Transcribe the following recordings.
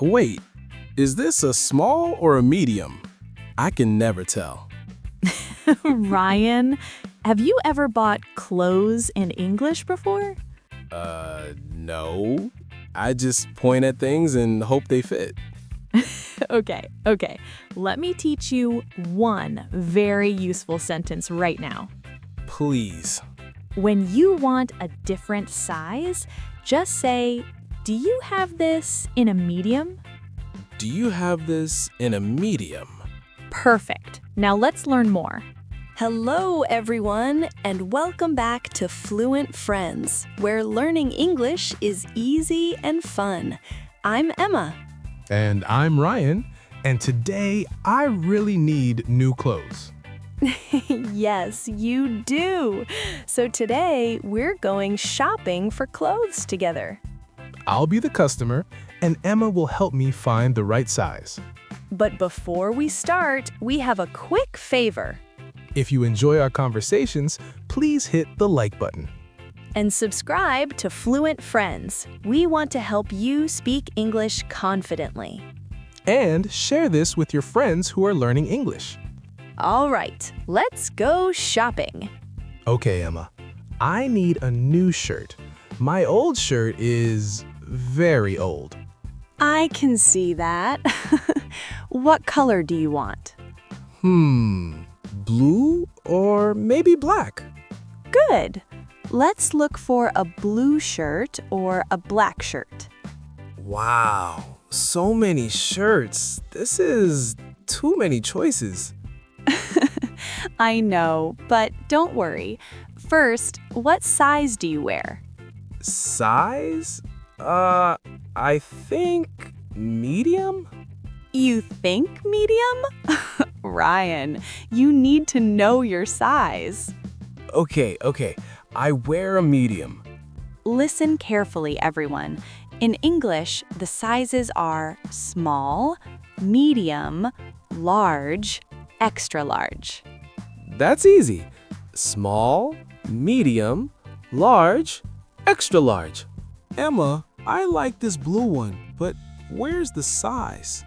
Wait, is this a small or a medium? I can never tell. Ryan, have you ever bought clothes in English before? No. I just point at things and hope they fit. Okay. Let me teach you one very useful sentence right now. Please. When you want a different size, just say, "Do you have this in a medium?" Do you have this in a medium? Perfect. Now let's learn more. Hello, everyone, and welcome back to Fluent Friends, where learning English is easy and fun. I'm Emma. And I'm Ryan, and today I really need new clothes. Yes, you do. So today we're going shopping for clothes together. I'll be the customer, and Emma will help me find the right size. But before we start, we have a quick favor. If you enjoy our conversations, please hit the like button. And subscribe to Fluent Friends. We want to help you speak English confidently. And share this with your friends who are learning English. All right, let's go shopping. Okay, Emma, I need a new shirt. My old shirt is very old. I can see that. What color do you want? Blue or maybe black? Good. Let's look for a blue shirt or a black shirt. Wow, so many shirts. This is too many choices. I know, but don't worry. First, what size do you wear? Size? I think medium? You think medium? Ryan, you need to know your size. Okay. I wear a medium. Listen carefully, everyone. In English, the sizes are small, medium, large, extra large. That's easy. Small, medium, large, extra large. Emma, I like this blue one, but where's the size?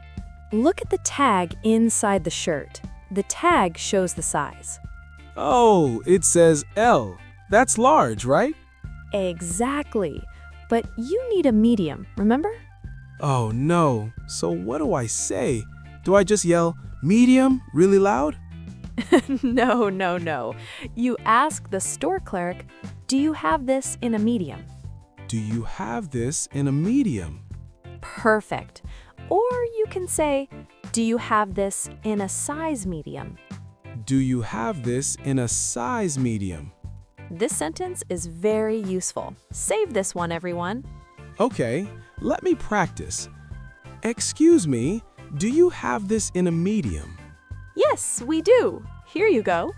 Look at the tag inside the shirt. The tag shows the size. Oh, it says L. That's large, right? Exactly. But you need a medium, remember? Oh no. So what do I say? Do I just yell, medium, really loud? No. You ask the store clerk, "Do you have this in a medium?" Do you have this in a medium? Perfect. Or you can say, "Do you have this in a size medium?" Do you have this in a size medium? This sentence is very useful. Save this one, everyone. Okay, let me practice. Excuse me, do you have this in a medium? Yes, we do. Here you go.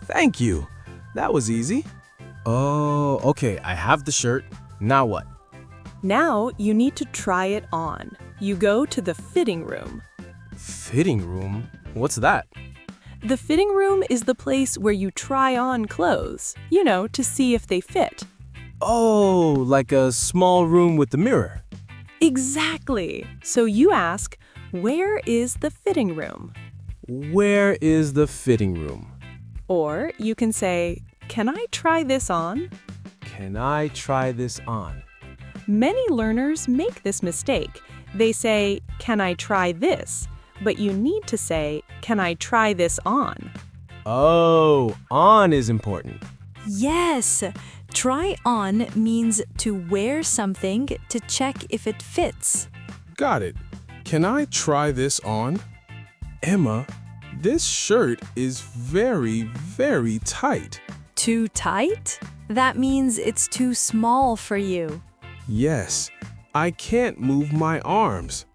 Thank you. That was easy. Oh, okay, I have the shirt. Now what? Now you need to try it on. You go to the fitting room. Fitting room? What's that? The fitting room is the place where you try on clothes, to see if they fit. Oh, like a small room with the mirror. Exactly. So you ask, where is the fitting room? Where is the fitting room? Or you can say, can I try this on? Can I try this on? Many learners make this mistake. They say, can I try this? But you need to say, can I try this on? Oh, on is important. Yes, try on means to wear something to check if it fits. Got it. Can I try this on? Emma, this shirt is very, very tight. Too tight? That means it's too small for you. Yes, I can't move my arms.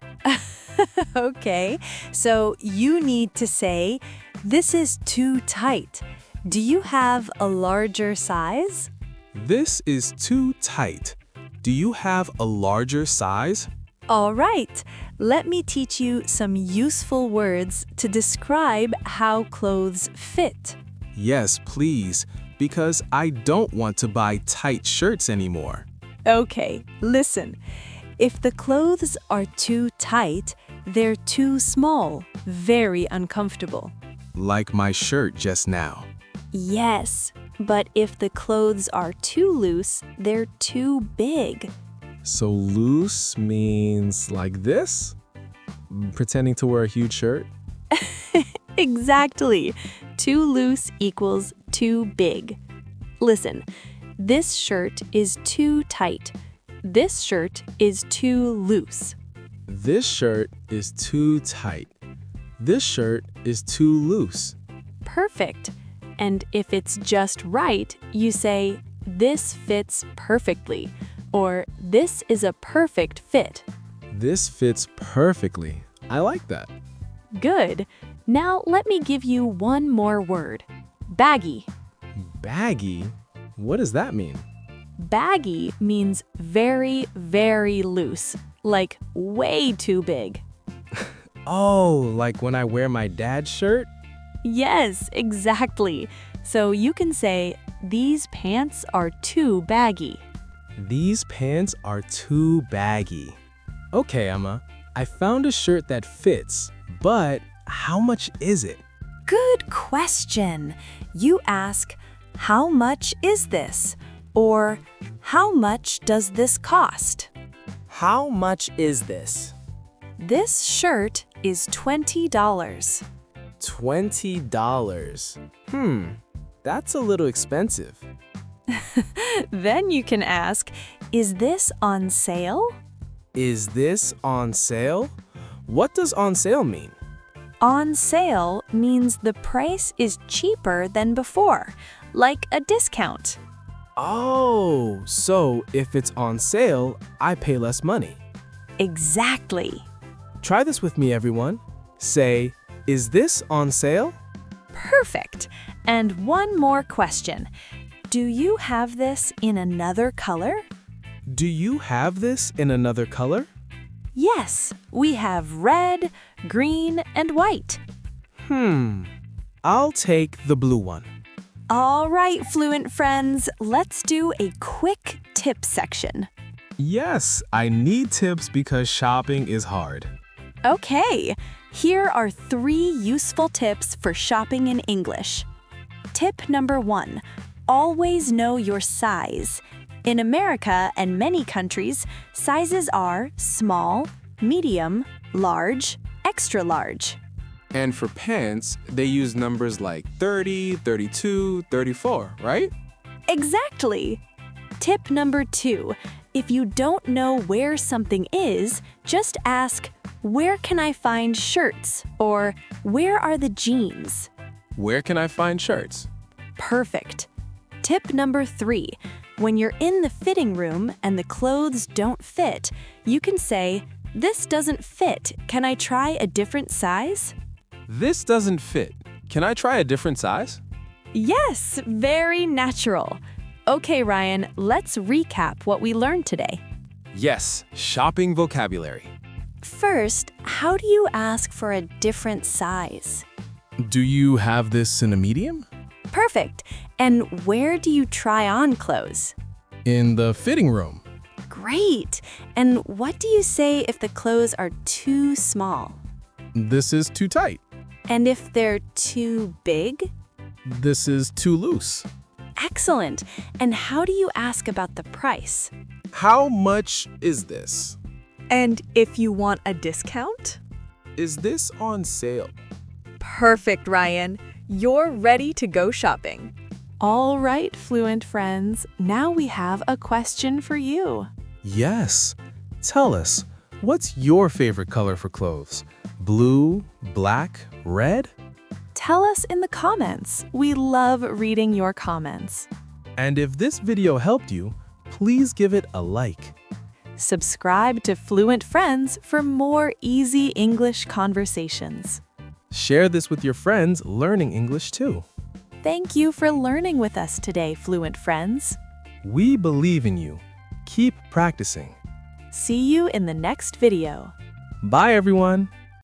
Okay, so you need to say, this is too tight. Do you have a larger size? This is too tight. Do you have a larger size? All right, let me teach you some useful words to describe how clothes fit. Yes, please, because I don't want to buy tight shirts anymore. Okay, listen. If the clothes are too tight, they're too small, very uncomfortable. Like my shirt just now. Yes, but if the clothes are too loose, they're too big. So loose means like this? Pretending to wear a huge shirt? Exactly. Too loose equals too big. Listen, this shirt is too tight. This shirt is too loose. This shirt is too tight. This shirt is too loose. Perfect. And if it's just right, you say, this fits perfectly, or this is a perfect fit. This fits perfectly. I like that. Good. Now let me give you one more word. Baggy. Baggy? What does that mean? Baggy means very, very loose, like way too big. Oh, like when I wear my dad's shirt? Yes, exactly. So you can say, these pants are too baggy. These pants are too baggy. Okay, Emma, I found a shirt that fits, but how much is it? Good question. You ask, how much is this? Or, how much does this cost? How much is this? This shirt is $20. $20. That's a little expensive. Then you can ask, is this on sale? Is this on sale? What does on sale mean? On sale means the price is cheaper than before, like a discount. Oh, so if it's on sale, I pay less money. Exactly. Try this with me, everyone. Say, is this on sale? Perfect. And one more question. Do you have this in another color? Do you have this in another color? Yes, we have red, green, and white. I'll take the blue one. All right, Fluent Friends, let's do a quick tip section. Yes, I need tips because shopping is hard. Okay, here are 3 useful tips for shopping in English. Tip number 1, always know your size. In America and many countries, sizes are small, medium, large, extra large. And for pants, they use numbers like 30, 32, 34, right? Exactly. Tip number 2, if you don't know where something is, just ask, where can I find shirts? Or where are the jeans? Where can I find shirts? Perfect. Tip number 3, when you're in the fitting room and the clothes don't fit, you can say, this doesn't fit. Can I try a different size? This doesn't fit. Can I try a different size? Yes, very natural. Okay, Ryan, let's recap what we learned today. Yes, shopping vocabulary. First, how do you ask for a different size? Do you have this in a medium? Perfect. And where do you try on clothes? In the fitting room. Great. And what do you say if the clothes are too small? This is too tight. And if they're too big? This is too loose. Excellent. And how do you ask about the price? How much is this? And if you want a discount? Is this on sale? Perfect, Ryan. You're ready to go shopping. All right, Fluent Friends, now we have a question for you. Yes. Tell us, what's your favorite color for clothes? Blue, black, red? Tell us in the comments. We love reading your comments. And if this video helped you, please give it a like. Subscribe to Fluent Friends for more easy English conversations. Share this with your friends learning English too. Thank you for learning with us today, Fluent Friends. We believe in you. Keep practicing. See you in the next video. Bye, everyone.